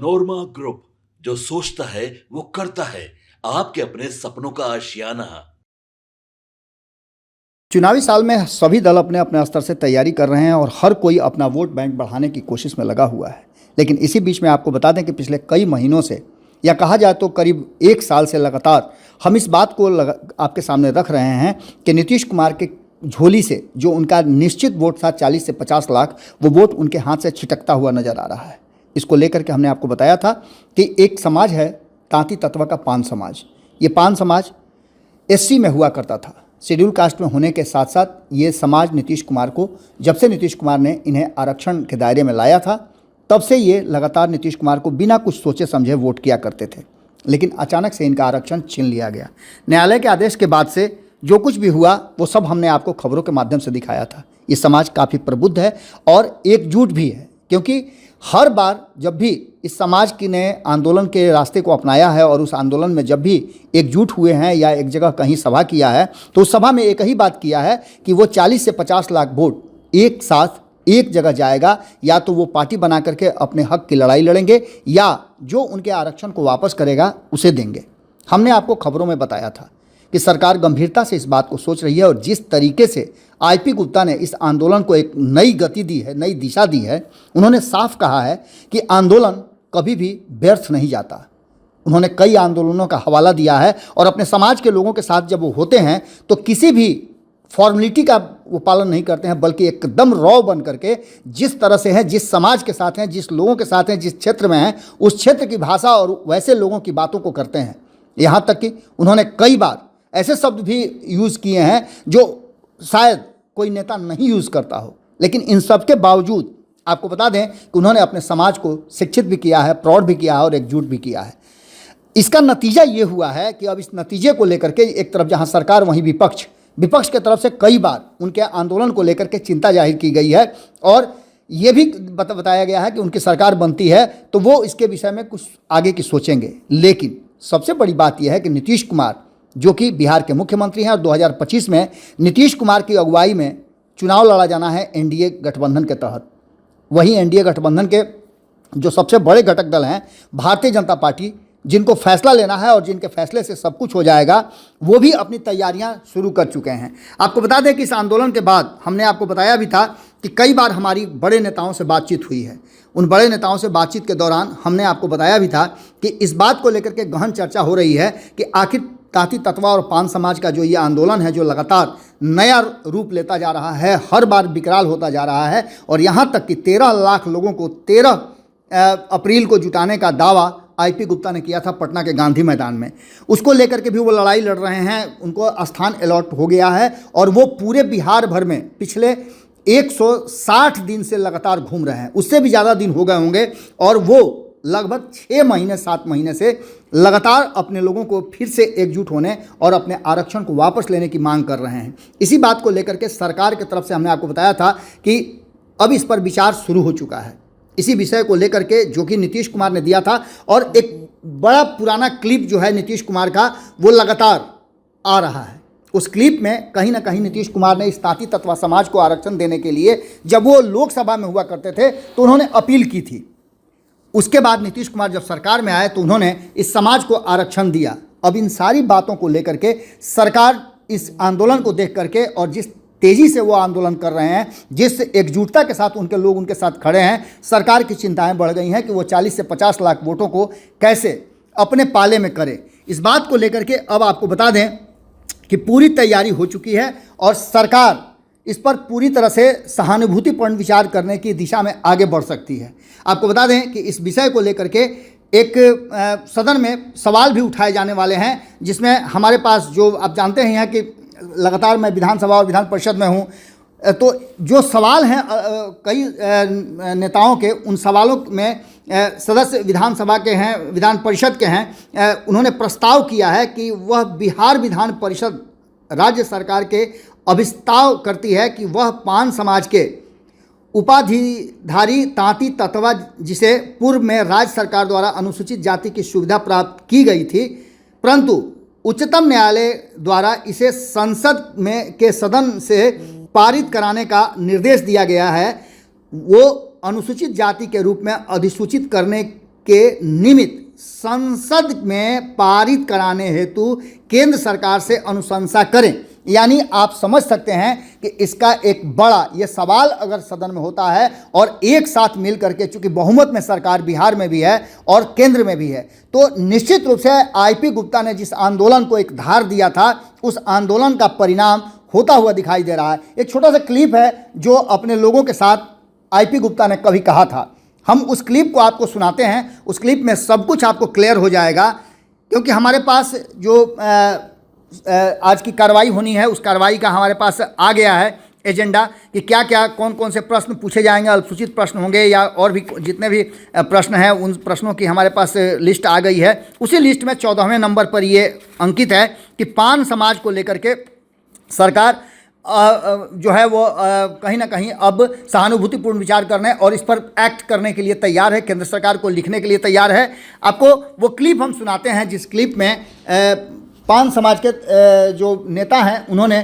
नोरमा group, जो सोचता है वो करता है। आपके अपने सपनों का आशियाना। चुनावी साल में सभी दल अपने अपने स्तर से तैयारी कर रहे हैं और हर कोई अपना वोट बैंक बढ़ाने की कोशिश में लगा हुआ है। लेकिन इसी बीच में आपको बता दें कि पिछले कई महीनों से, या कहा जाए तो करीब एक साल से लगातार हम इस बात को आपके सामने रख रहे हैं कि नीतीश कुमार के झोली से जो उनका निश्चित वोट था 40 से 50 लाख, वो वोट उनके हाथ से छिटकता हुआ नजर आ रहा है। इसको लेकर के हमने आपको बताया था कि एक समाज है तांती तत्वा का पान समाज। ये पान समाज एससी में हुआ करता था, शेड्यूल कास्ट में होने के साथ साथ ये समाज नीतीश कुमार को, जब से नीतीश कुमार ने इन्हें आरक्षण के दायरे में लाया था, तब से ये लगातार नीतीश कुमार को बिना कुछ सोचे समझे वोट किया करते थे। लेकिन अचानक से इनका आरक्षण छीन लिया गया। न्यायालय के आदेश के बाद से जो कुछ भी हुआ वो सब हमने आपको खबरों के माध्यम से दिखाया था। ये समाज काफ़ी प्रबुद्ध है और एकजुट भी है, क्योंकि हर बार जब भी इस समाज की ने आंदोलन के रास्ते को अपनाया है और उस आंदोलन में जब भी एकजुट हुए हैं या एक जगह कहीं सभा किया है, तो उस सभा में एक ही बात किया है कि वो 40 से 50 लाख वोट एक साथ एक जगह जाएगा, या तो वो पार्टी बना करके अपने हक की लड़ाई लड़ेंगे या जो उनके आरक्षण को वापस करेगा उसे देंगे। हमने आपको खबरों में बताया था कि सरकार गंभीरता से इस बात को सोच रही है और जिस तरीके से आईपी गुप्ता ने इस आंदोलन को एक नई गति दी है, नई दिशा दी है, उन्होंने साफ कहा है कि आंदोलन कभी भी व्यर्थ नहीं जाता। उन्होंने कई आंदोलनों का हवाला दिया है और अपने समाज के लोगों के साथ जब वो होते हैं तो किसी भी फॉर्मेलिटी का वो पालन नहीं करते हैं, बल्कि एकदम रॉ बन करके जिस तरह से हैं, जिस समाज के साथ हैं, जिस लोगों के साथ हैं, जिस क्षेत्र में हैं, उस क्षेत्र की भाषा और वैसे लोगों की बातों को करते हैं। यहाँ तक कि उन्होंने कई बार ऐसे शब्द भी यूज़ किए हैं जो शायद कोई नेता नहीं यूज़ करता हो। लेकिन इन सब के बावजूद आपको बता दें कि उन्होंने अपने समाज को शिक्षित भी किया है, प्रौढ़ भी किया है और एकजुट भी किया है। इसका नतीजा ये हुआ है कि अब इस नतीजे को लेकर के एक तरफ जहां सरकार, वहीं विपक्ष के तरफ से कई बार उनके आंदोलन को लेकर के चिंता जाहिर की गई है और ये भी बताया गया है कि उनकी सरकार बनती है तो वो इसके विषय में कुछ आगे की सोचेंगे। लेकिन सबसे बड़ी बात यह है कि नीतीश कुमार, जो कि बिहार के मुख्यमंत्री हैं और 2025 में नीतीश कुमार की अगुवाई में चुनाव लड़ा जाना है एनडीए गठबंधन के तहत। वहीं एनडीए गठबंधन के जो सबसे बड़े घटक दल हैं भारतीय जनता पार्टी, जिनको फैसला लेना है और जिनके फैसले से सब कुछ हो जाएगा, वो भी अपनी तैयारियां शुरू कर चुके हैं। आपको बता दें कि इस आंदोलन के बाद हमने आपको बताया भी था कि कई बार हमारी बड़े नेताओं से बातचीत हुई है। उन बड़े नेताओं से बातचीत के दौरान हमने आपको बताया भी था कि इस बात को लेकर के गहन चर्चा हो रही है कि आखिर तांती तत्वा और पान समाज का जो ये आंदोलन है, जो लगातार नया रूप लेता जा रहा है, हर बार विकराल होता जा रहा है और यहाँ तक कि 13 लाख लोगों को 13 अप्रैल को जुटाने का दावा आईपी गुप्ता ने किया था पटना के गांधी मैदान में। उसको लेकर के भी वो लड़ाई लड़ रहे हैं। उनको स्थान अलॉट हो गया है और वो पूरे बिहार भर में पिछले 160 दिन से लगातार घूम रहे हैं। उससे भी ज़्यादा दिन हो गए होंगे और वो लगभग 6 महीने 7 महीने से लगातार अपने लोगों को फिर से एकजुट होने और अपने आरक्षण को वापस लेने की मांग कर रहे हैं। इसी बात को लेकर के सरकार की तरफ से हमने आपको बताया था कि अब इस पर विचार शुरू हो चुका है। इसी विषय को लेकर के जो कि नीतीश कुमार ने दिया था, और एक बड़ा पुराना क्लिप जो है नीतीश कुमार का, वो लगातार आ रहा है। उस क्लिप में कहीं ना कहीं नीतीश कुमार ने इस तांती तत्वा समाज को आरक्षण देने के लिए, जब वो लोकसभा में हुआ करते थे तो उन्होंने अपील की थी। उसके बाद नीतीश कुमार जब सरकार में आए तो उन्होंने इस समाज को आरक्षण दिया। अब इन सारी बातों को लेकर के सरकार इस आंदोलन को देख करके और जिस तेज़ी से वो आंदोलन कर रहे हैं, जिस एकजुटता के साथ उनके लोग उनके साथ खड़े हैं, सरकार की चिंताएं बढ़ गई हैं कि वो 40 से 50 लाख वोटों को कैसे अपने पाले में करे। इस बात को लेकर के अब आपको बता दें कि पूरी तैयारी हो चुकी है और सरकार इस पर पूरी तरह से सहानुभूतिपूर्ण विचार करने की दिशा में आगे बढ़ सकती है। आपको बता दें कि इस विषय को लेकर के एक सदन में सवाल भी उठाए जाने वाले हैं, जिसमें हमारे पास, जो आप जानते हैं कि लगातार मैं विधानसभा और विधान परिषद में हूँ, तो जो सवाल हैं कई नेताओं के, उन सवालों में सदस्य विधानसभा के हैं, विधान परिषद के हैं, उन्होंने प्रस्ताव किया है कि वह बिहार विधान परिषद राज्य सरकार के अभिस्ताव करती है कि वह पान समाज के उपाधिधारी तांती तत्वा, जिसे पूर्व में राज्य सरकार द्वारा अनुसूचित जाति की सुविधा प्राप्त की गई थी, परंतु उच्चतम न्यायालय द्वारा इसे संसद में के सदन से पारित कराने का निर्देश दिया गया है, वो अनुसूचित जाति के रूप में अधिसूचित करने के निमित्त संसद में पारित कराने हेतु केंद्र सरकार से अनुशंसा करें। यानी आप समझ सकते हैं कि इसका एक बड़ा ये सवाल अगर सदन में होता है और एक साथ मिल करके, चूंकि बहुमत में सरकार बिहार में भी है और केंद्र में भी है, तो निश्चित रूप से आईपी गुप्ता ने जिस आंदोलन को एक धार दिया था, उस आंदोलन का परिणाम होता हुआ दिखाई दे रहा है। एक छोटा सा क्लिप है जो अपने लोगों के साथ आईपी गुप्ता ने कभी कहा था, हम उस क्लिप को आपको सुनाते हैं। उस क्लिप में सब कुछ आपको क्लियर हो जाएगा, क्योंकि हमारे पास जो आज की कार्रवाई होनी है, उस कार्रवाई का हमारे पास आ गया है एजेंडा कि क्या क्या कौन कौन से प्रश्न पूछे जाएंगे, अल्पसूचित प्रश्न होंगे या और भी जितने भी प्रश्न हैं, उन प्रश्नों की हमारे पास लिस्ट आ गई है। उसी लिस्ट में 14वें नंबर पर ये अंकित है कि पान समाज को लेकर के सरकार जो है वो कहीं ना कहीं अब सहानुभूतिपूर्ण विचार करने और इस पर एक्ट करने के लिए तैयार है, केंद्र सरकार को लिखने के लिए तैयार है। आपको वो क्लिप हम सुनाते हैं जिस क्लिप में पान समाज के जो नेता हैं उन्होंने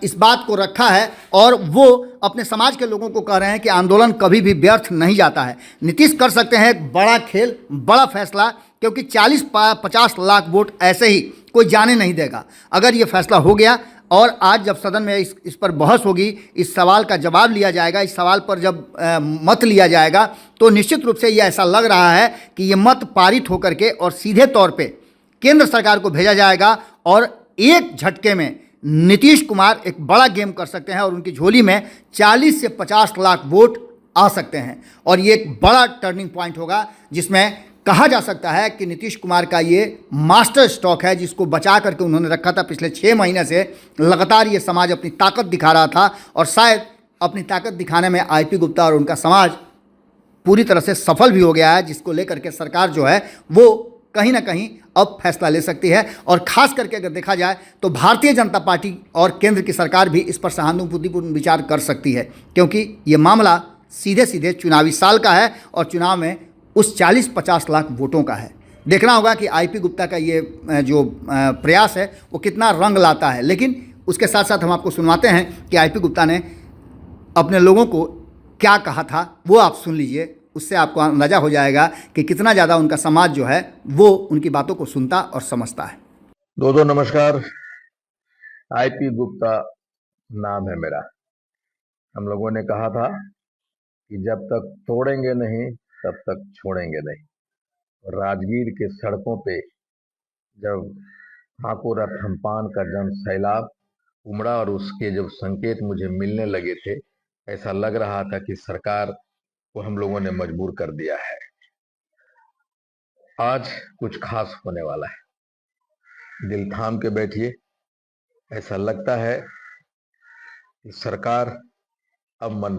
इस बात को रखा है और वो अपने समाज के लोगों को कह रहे हैं कि आंदोलन कभी भी व्यर्थ नहीं जाता है। नीतीश कर सकते हैं एक बड़ा खेल, बड़ा फैसला, क्योंकि 40-50 लाख वोट ऐसे ही कोई जाने नहीं देगा। अगर ये फैसला हो गया और आज जब सदन में इस पर बहस होगी, इस सवाल का जवाब लिया जाएगा, इस सवाल पर जब मत लिया जाएगा, तो निश्चित रूप से ये ऐसा लग रहा है कि ये मत पारित होकर के और सीधे तौर पे केंद्र सरकार को भेजा जाएगा और एक झटके में नीतीश कुमार एक बड़ा गेम कर सकते हैं और उनकी झोली में 40 से 50 लाख वोट आ सकते हैं। और ये एक बड़ा टर्निंग पॉइंट होगा जिसमें कहा जा सकता है कि नीतीश कुमार का ये मास्टर स्टॉक है, जिसको बचा करके उन्होंने रखा था। पिछले 6 महीने से लगातार ये समाज अपनी ताकत दिखा रहा था और शायद अपनी ताकत दिखाने में आईपी गुप्ता और उनका समाज पूरी तरह से सफल भी हो गया है, जिसको लेकर के सरकार जो है वो कहीं ना कहीं अब फैसला ले सकती है। और ख़ास करके अगर देखा जाए तो भारतीय जनता पार्टी और केंद्र की सरकार भी इस पर सहानुभूतिपूर्ण विचार कर सकती है, क्योंकि ये मामला सीधे सीधे चुनावी साल का है और चुनाव में उस 40-50 लाख वोटों का है। देखना होगा कि आईपी गुप्ता का ये जो प्रयास है वो कितना रंग लाता है। लेकिन उसके साथ साथ हम आपको सुनवाते हैं कि आईपी गुप्ता ने अपने लोगों को क्या कहा था, वो आप सुन लीजिए। उससे आपको अंदाज़ा हो जाएगा कि कितना ज़्यादा उनका समाज जो है वो उनकी बातों को सुनता और समझता है। दोस्तों नमस्कार, आईपी गुप्ता नाम है मेरा। हम लोगों ने कहा था कि जब तक तोड़ेंगे नहीं तब तक छोड़ेंगे नहीं। और राजगीर के सड़कों पे जब ठाकुर अठम्पान का जन सैलाब उमड़ा और उसके जब संकेत मुझे मिलने लगे थे, ऐसा लग रहा था कि सरकार को हम लोगों ने मजबूर कर दिया है। आज कुछ खास होने वाला है, दिल थाम के बैठिए। ऐसा लगता है कि सरकार अब मन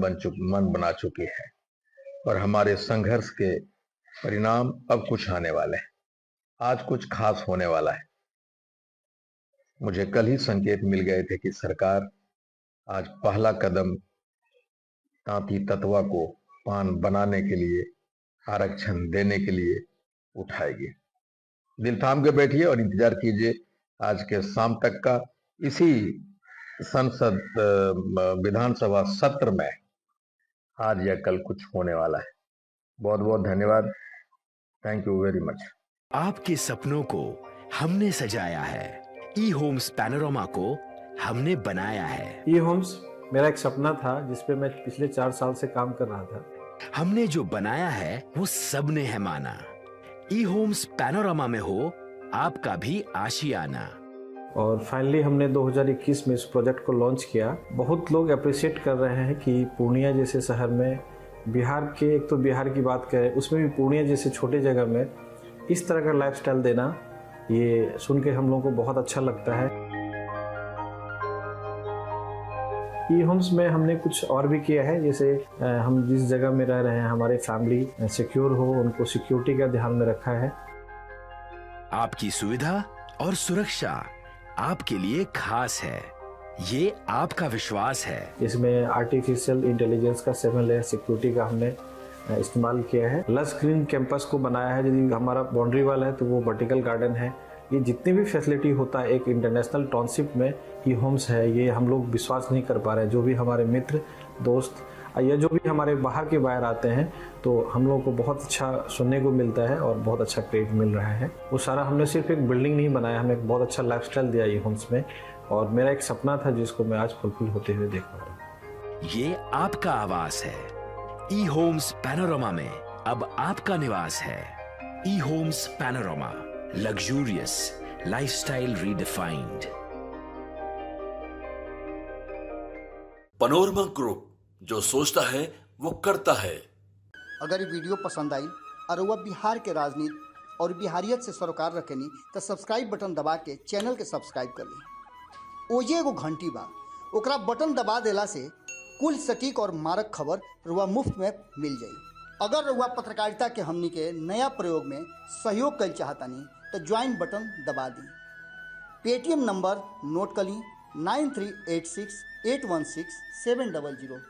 बना चुकी है और हमारे संघर्ष के परिणाम अब कुछ आने वाले हैं। आज कुछ खास होने वाला है। मुझे कल ही संकेत मिल गए थे कि सरकार आज पहला कदम तांती ततवा को पान बनाने के लिए, आरक्षण देने के लिए उठाएगी। दिल थाम के बैठिए और इंतजार कीजिए आज के शाम तक का। इसी संसद विधानसभा सत्र में आज या कल कुछ होने वाला है। बहुत बहुत धन्यवाद। Thank you very much. आपके सपनों को हमने सजाया है, ई होम्स पैनोरामा को हमने बनाया है। ई होम्स मेरा एक सपना था जिस पे मैं पिछले 4 साल से काम कर रहा था। हमने जो बनाया है वो सबने है माना। ई होम्स पैनोरामा में हो आपका भी आशियाना। और फाइनली हमने 2021 में इस प्रोजेक्ट को लॉन्च किया। बहुत लोग अप्रिशिएट कर रहे हैं कि पूर्णिया जैसे शहर में, बिहार के, एक तो बिहार की बात करें उसमें भी पूर्णिया जैसे छोटे जगह में इस तरह का लाइफस्टाइल देना, ये सुन के हम लोगों को बहुत अच्छा लगता है। ई होम्स में हमने कुछ और भी किया है, जैसे हम जिस जगह में रह रहे हैं हमारे फैमिली सिक्योर हो, उनको सिक्योरिटी का ध्यान में रखा है। आपकी सुविधा और सुरक्षा आपके लिए खास है, ये आपका विश्वास है। इसमें आर्टिफिशियल इंटेलिजेंस का 7 लेयर सिक्योरिटी का हमने इस्तेमाल किया है। लस ग्रीन कैंपस को बनाया है। यदि हमारा बाउंड्री वाल है तो वो वर्टिकल गार्डन है। ये जितनी भी फैसिलिटी होता है एक इंटरनेशनल टाउनशिप में ई होम्स है, ये हम लोग विश्वास नहीं कर पा रहे हैं। जो भी हमारे मित्र दोस्त या जो भी हमारे बाहर के बायर आते हैं तो हम लोगों को बहुत अच्छा सुनने को मिलता है और बहुत अच्छा क्रेडिट मिल रहा है। वो सारा हमने सिर्फ एक बिल्डिंग नहीं बनाया, हमें एक बहुत अच्छा लाइफस्टाइल दिया ई होम्स में, और मेरा एक सपना था जिसको मैं आज फुलफिल होते हुए देख पा रहा हूँ। ये आपका आवास है। ई होम्स पैनोरमा में अब आपका निवास है। E homes panorama, luxurious lifestyle redefined. Panorama group, जो सोचता है वो करता है। अगर ये वीडियो पसंद आई और वह बिहार के राजनीति और बिहारियत से सरोकार रखेनी तो सब्सक्राइब बटन दबा के चैनल के सब्सक्राइब कर ली। ओजे एगो घंटी बा, ओकरा बटन दबा देला से कुल सटीक और मारक खबर रुआ मुफ्त में मिल जाई। अगर रुआ पत्रकारिता के हमनी के नया प्रयोग में सहयोग कर चाहतानी तो ज्वाइन बटन दबा दी। पेटीएम नंबर नोट कर ली 9386816700।